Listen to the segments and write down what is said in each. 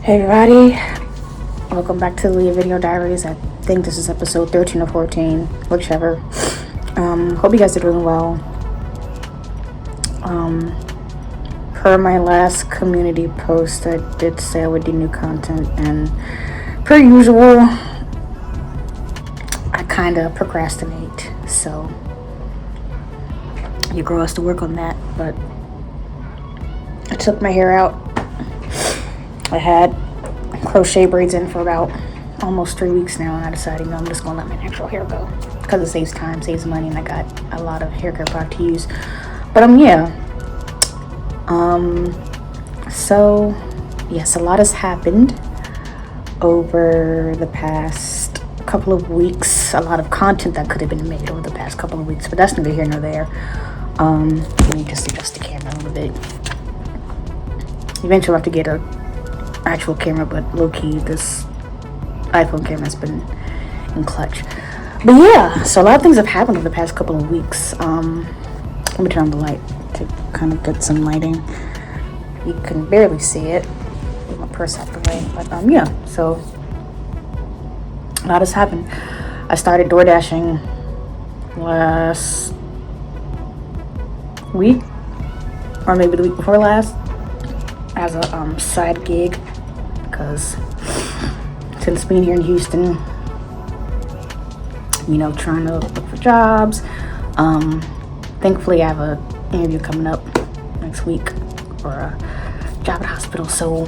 Hey everybody, welcome back to the Leah Video Diaries. I think this is episode 13 or 14, whichever. Hope you guys are doing well. Per my last community post, I did say I would do new content, and per usual, I kind of procrastinate, so your girl has to work on that. But I took my hair out. I had crochet braids in for about almost 3 weeks now, and I decided, I'm just gonna let my natural hair go because it saves time, saves money, and I got a lot of hair care product to use. But so yes, a lot has happened over the past couple of weeks. A lot of content that could have been made over the past couple of weeks, but that's neither here nor there. Let me just adjust the camera a little bit. Eventually I'll have to get a actual camera, but low-key this iPhone camera has been in clutch. But yeah, so a lot of things have happened over the past couple of weeks. Let me turn on the light to kind of get some lighting. You can barely see it with my purse out the way, but yeah, so a lot has happened. I started door dashing last week, or maybe the week before last, as a side gig, because since being here in Houston, trying to look for jobs. Thankfully I have an interview coming up next week for a job at a hospital, so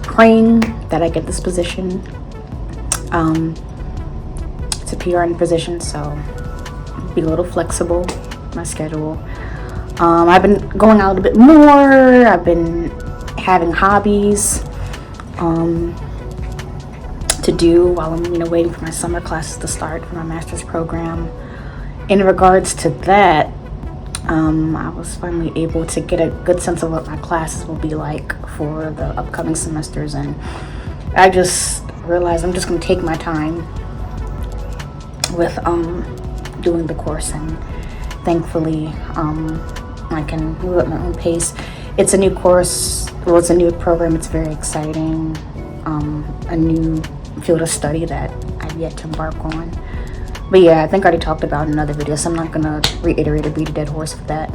praying that I get this position. It's a PRN position, so be a little flexible with my schedule. I've been going out a little bit more. I've been having hobbies to do while I'm waiting for my summer classes to start for my master's program. In regards to that, I was finally able to get a good sense of what my classes will be like for the upcoming semesters, and I just realized I'm just going to take my time with doing the course, and thankfully I can move at my own pace. It's a new course, well, it's a new program, it's very exciting, a new field of study that I've yet to embark on. But yeah, I think I already talked about in another video, so I'm not gonna reiterate or beat a dead horse with that.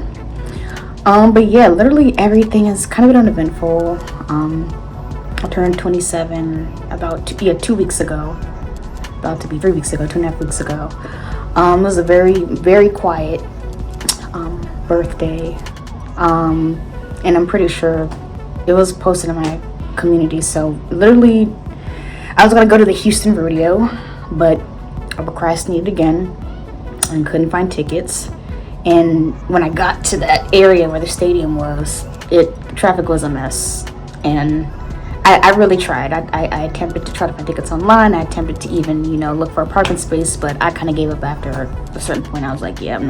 But yeah, literally everything has kind of been uneventful. I turned 27 about 2 weeks ago, about to be 3 weeks ago, 2.5 weeks ago. It was a very, very quiet birthday, and I'm pretty sure it was posted in my community. So literally I was gonna go to the Houston rodeo, but I procrastinated again and couldn't find tickets. And when I got to that area where the stadium was, traffic was a mess, and I really tried. I attempted to try to find tickets online. I attempted to even look for a parking space, but I kind of gave up after a certain point. I was like, I'm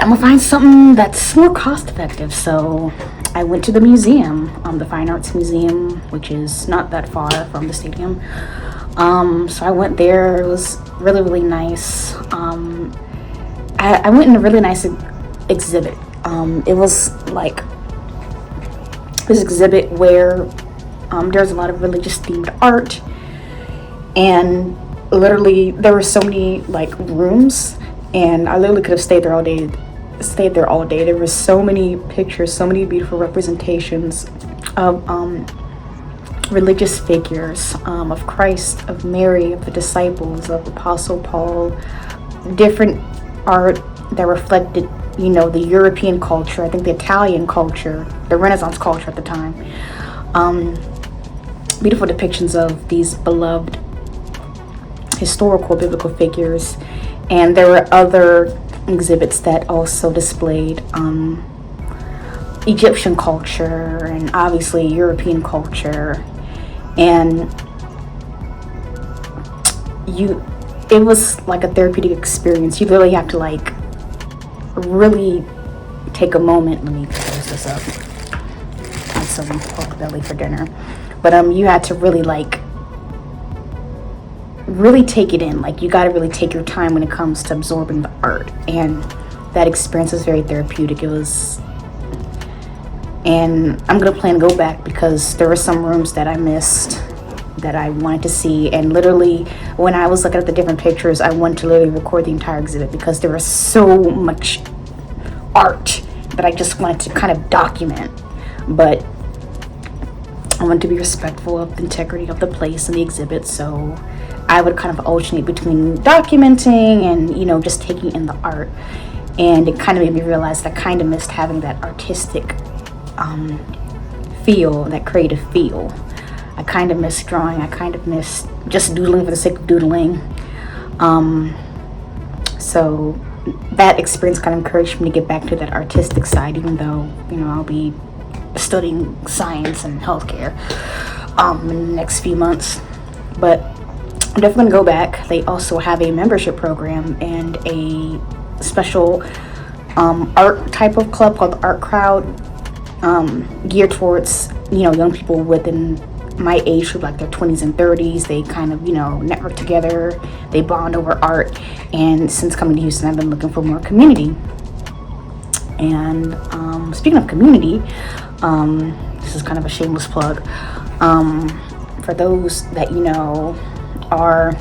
gonna find something that's more cost effective. So I went to the museum, the Fine Arts Museum, which is not that far from the stadium. So I went there. It was really, really nice. I went in a really nice exhibit. It was like this exhibit where there's a lot of religious themed art, and literally there were so many rooms, and I literally could have stayed there all day. There were so many pictures, so many beautiful representations of religious figures, of Christ, of Mary, of the disciples, of Apostle Paul, different art that reflected the European culture, I think the Italian culture, the Renaissance culture at the time. Beautiful depictions of these beloved historical biblical figures. And there were other exhibits that also displayed Egyptian culture and obviously European culture. And it was like a therapeutic experience. You really have to really take a moment. Let me close this up. I had some pork belly for dinner, but you had to really take it in. You got to really take your time when it comes to absorbing the art, and that experience was very therapeutic. And I'm gonna plan to go back because there were some rooms that I missed that I wanted to see. And literally, when I was looking at the different pictures, I wanted to literally record the entire exhibit because there was so much art that I just wanted to kind of document. But I wanted to be respectful of the integrity of the place and the exhibit, so I would kind of alternate between documenting and, you know, just taking in the art. And it kind of made me realize that I kind of missed having that artistic feel, that creative feel. I kind of miss drawing. I kind of miss just doodling for the sake of doodling. So that experience kind of encouraged me to get back to that artistic side, even though, you know, I'll be studying science and healthcare in the next few months. But I'm definitely going to go back. They also have a membership program and a special art type of club called the Art Crowd, geared towards, you know, young people within my age group, like their 20s and 30s. They kind of, you know, network together, they bond over art. And since coming to Houston, I've been looking for more community. And speaking of community, this is kind of a shameless plug. For those that, you know, are,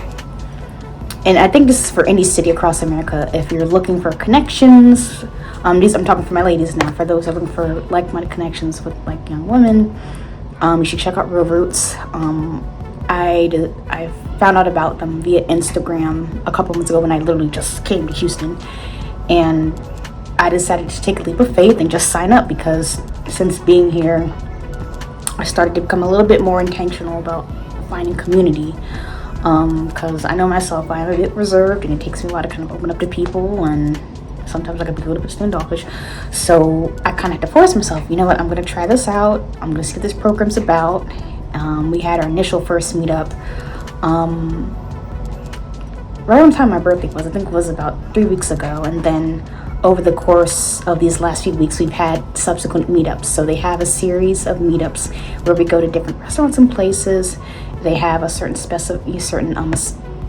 and I think this is for any city across America, if you're looking for connections, I'm talking for my ladies now, for those that are looking for like-minded connections with like young women, you should check out Real Roots. I found out about them via Instagram a couple months ago when I literally just came to Houston, and I decided to take a leap of faith and just sign up, because since being here, I started to become a little bit more intentional about finding community. Because I know myself, I'm a bit reserved, and it takes me a while to kind of open up to people, and sometimes I can be a little bit standoffish. So I kind of had to force myself, you know what, I'm going to try this out. I'm going to see what this program's about. We had our initial first meetup right on time my birthday was. I think it was about 3 weeks ago. And then over the course of these last few weeks, we've had subsequent meetups. So they have a series of meetups where we go to different restaurants and places. They have a certain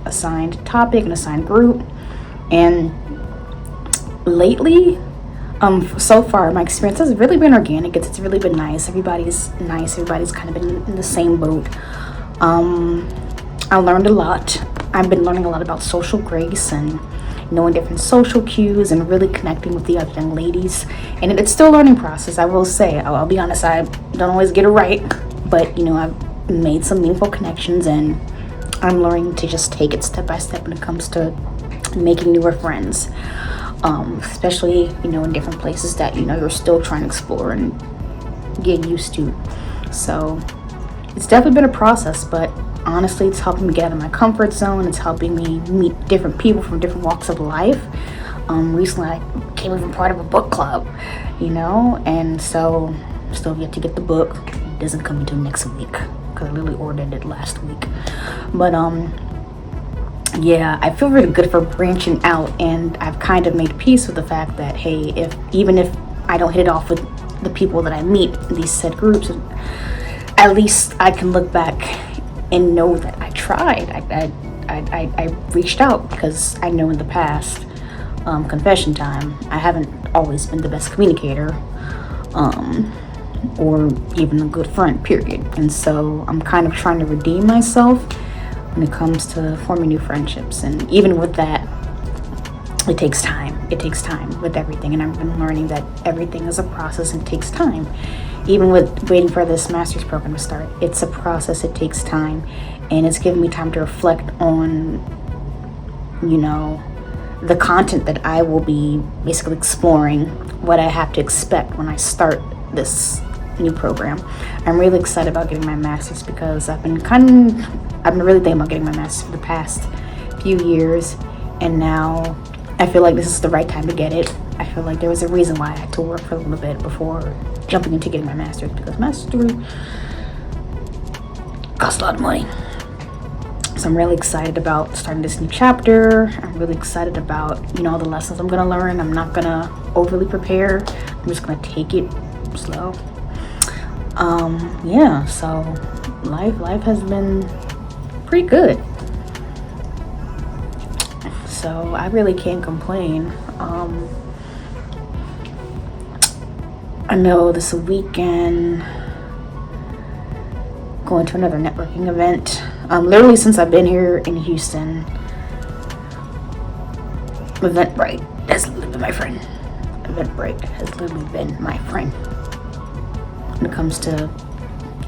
assigned topic, an assigned group. And lately, so far, my experience has really been organic. It's really been nice. Everybody's nice. Everybody's kind of been in the same boat. I learned a lot. I've been learning a lot about social grace and knowing different social cues and really connecting with the other young ladies. And it's still a learning process, I will say. I'll be honest, I don't always get it right. But, you know, I've made some meaningful connections, and I'm learning to just take it step by step when it comes to making newer friends. Especially, you know, in different places that, you know, you're still trying to explore and get used to. So it's definitely been a process, but honestly, it's helping me get out of my comfort zone. It's helping me meet different people from different walks of life. Recently, I became even part of a book club, you know, and so still yet to get the book. It doesn't come until next week because I literally ordered it last week. But yeah, I feel really good for branching out, and I've kind of made peace with the fact that, hey, even if I don't hit it off with the people that I meet in these said groups, at least I can look back and know that I tried. I reached out, because I know in the past, confession time, I haven't always been the best communicator, or even a good friend, period. And so I'm kind of trying to redeem myself when it comes to forming new friendships. And even with that, it takes time. It takes time with everything. And I've been learning that everything is a process and it takes time. Even with waiting for this master's program to start, it's a process, it takes time. And it's given me time to reflect on, you know, the content that I will be basically exploring, what I have to expect when I start this new program. I'm really excited about getting my master's, because I've been really thinking about getting my master's for the past few years, and now I feel like this is the right time to get it. I feel like there was a reason why I had to work for a little bit before jumping into getting my master's, because master's degree costs a lot of money. So I'm really excited about starting this new chapter. I'm really excited about, you know, the lessons I'm gonna learn. I'm not gonna overly prepare. I'm just gonna take it slow. Yeah, so life has been pretty good. So I really can't complain. I know this weekend going to another networking event. Literally since I've been here in Houston, Eventbrite has literally been my friend. Eventbrite has literally been my friend when it comes to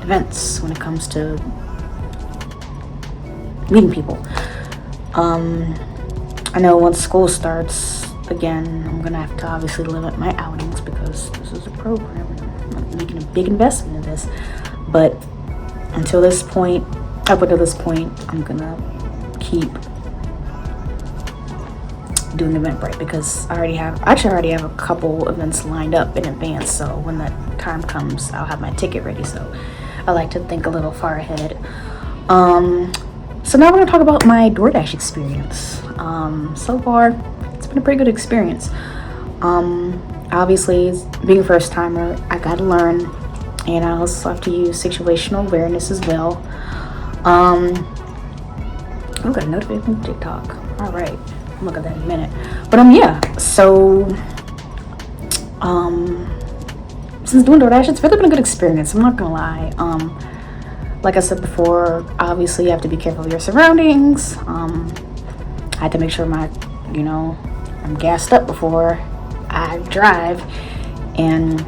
events, when it comes to meeting people. I know once school starts again, I'm gonna have to obviously limit my outings because this is a program and I'm making a big investment in this. But up until this point, I'm gonna keep doing Eventbrite because I already have a couple events lined up in advance. So when that time comes, I'll have my ticket ready. So I like to think a little far ahead. So now we're gonna talk about my DoorDash experience. So far, it's been a pretty good experience. Obviously, being a first timer, I gotta learn, and I also have to use situational awareness as well. I got a notification from TikTok. All right, I'll look at that in a minute. But yeah, so since doing DoorDash, it's really been a good experience. I'm not gonna lie. Like I said before, obviously you have to be careful of your surroundings. I had to make sure I'm gassed up before I drive. And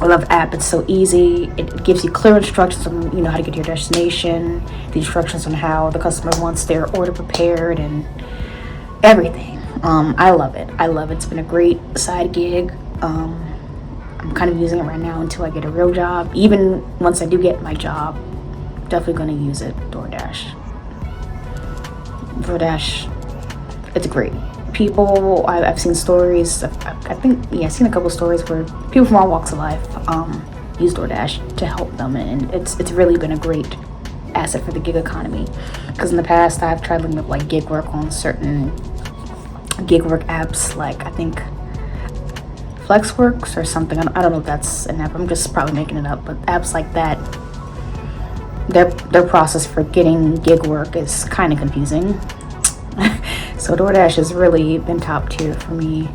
I love the app. It's so easy. It gives you clear instructions on how to get to your destination, the instructions on how the customer wants their order prepared, and everything. I love it. It's been a great side gig. I'm kind of using it right now until I get a real job. Even once I do get my job, definitely going to use it. DoorDash, it's great. People, I've seen stories. I've seen a couple stories where people from all walks of life use DoorDash to help them, and it's really been a great asset for the gig economy. Because in the past, I've tried looking up like gig work on certain gig work apps, like I think Flexworks or something. I don't know if that's an app. I'm just probably making it up. But apps like that, their process for getting gig work is kind of confusing. So DoorDash has really been top tier for me.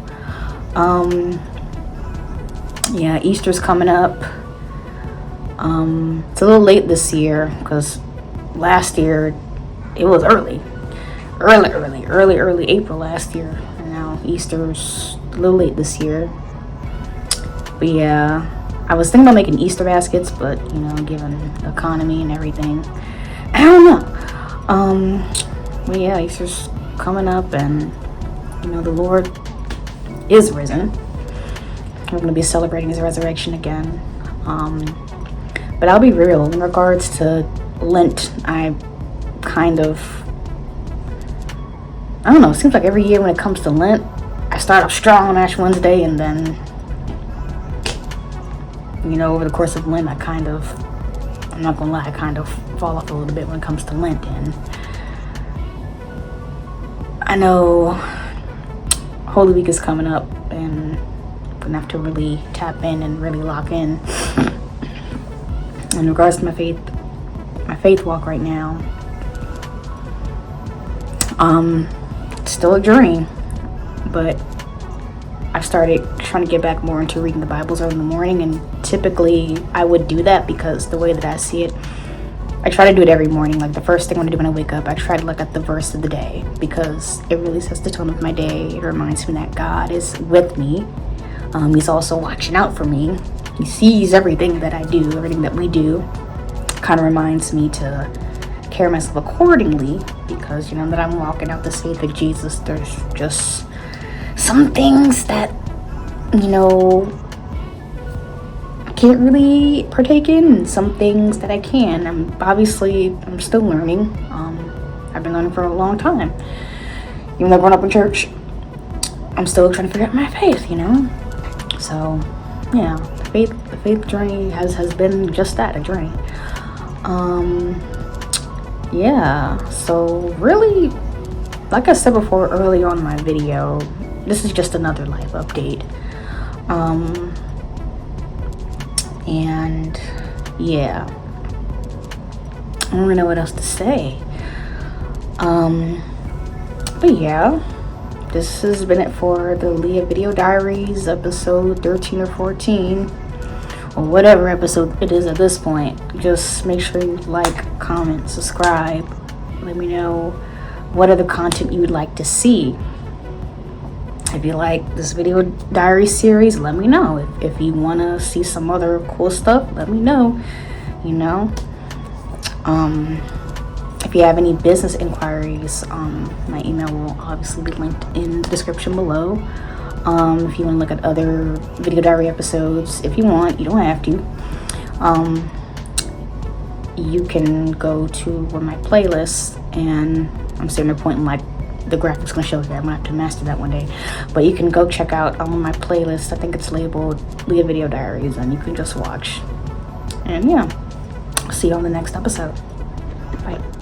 Yeah, Easter's coming up. It's a little late this year because last year it was early April last year, and now Easter's a little late this year. But yeah, I was thinking about making Easter baskets, but given the economy and everything, I don't know. But yeah, Easter's coming up, and the Lord is risen. We're going to be celebrating his resurrection again. But I'll be real, in regards to Lent, I don't know, it seems like every year when it comes to Lent, I start off strong on Ash Wednesday, and then over the course of Lent, I'm not gonna lie, I kind of fall off a little bit when it comes to Lent. And I know Holy Week is coming up, and I'm gonna have to really tap in and really lock in regards to my faith walk right now. It's still a journey, but I've started trying to get back more into reading the Bibles early in the morning, and typically I would do that because the way that I see it, I try to do it every morning. Like the first thing I want to do when I wake up, I try to look at the verse of the day because it really sets the tone of my day. It reminds me that God is with me. He's also watching out for me. He sees everything that I do, everything that we do. Kind of reminds me to carry myself accordingly because that I'm walking out this faith of Jesus. There's just some things that I can't really partake in, and some things that I can. I'm still learning. I've been learning for a long time. Even though I've grown up in church, I'm still trying to figure out my faith. So yeah, the faith journey has been just that, a journey. Yeah, so really, like I said before earlier on in my video, this is just another life update. And yeah, I don't really know what else to say. But yeah, this has been it for the Leah Video Diaries, episode 13 or 14, or whatever episode it is at this point. Just make sure you like, comment, subscribe. Let me know what other content you would like to see. If you like this video diary series, let me know. If you want to see some other cool stuff, let me know. You know, if you have any business inquiries, my email will obviously be linked in the description below. If you want to look at other video diary episodes, if you want, you don't have to. You can go to one of my playlists, and I'm sitting there pointing like the graphics gonna show here. I'm gonna have to master that one day. But you can go check out my playlist. I think it's labeled Leah Video Diaries, and you can just watch. And yeah, see you on the next episode. Bye.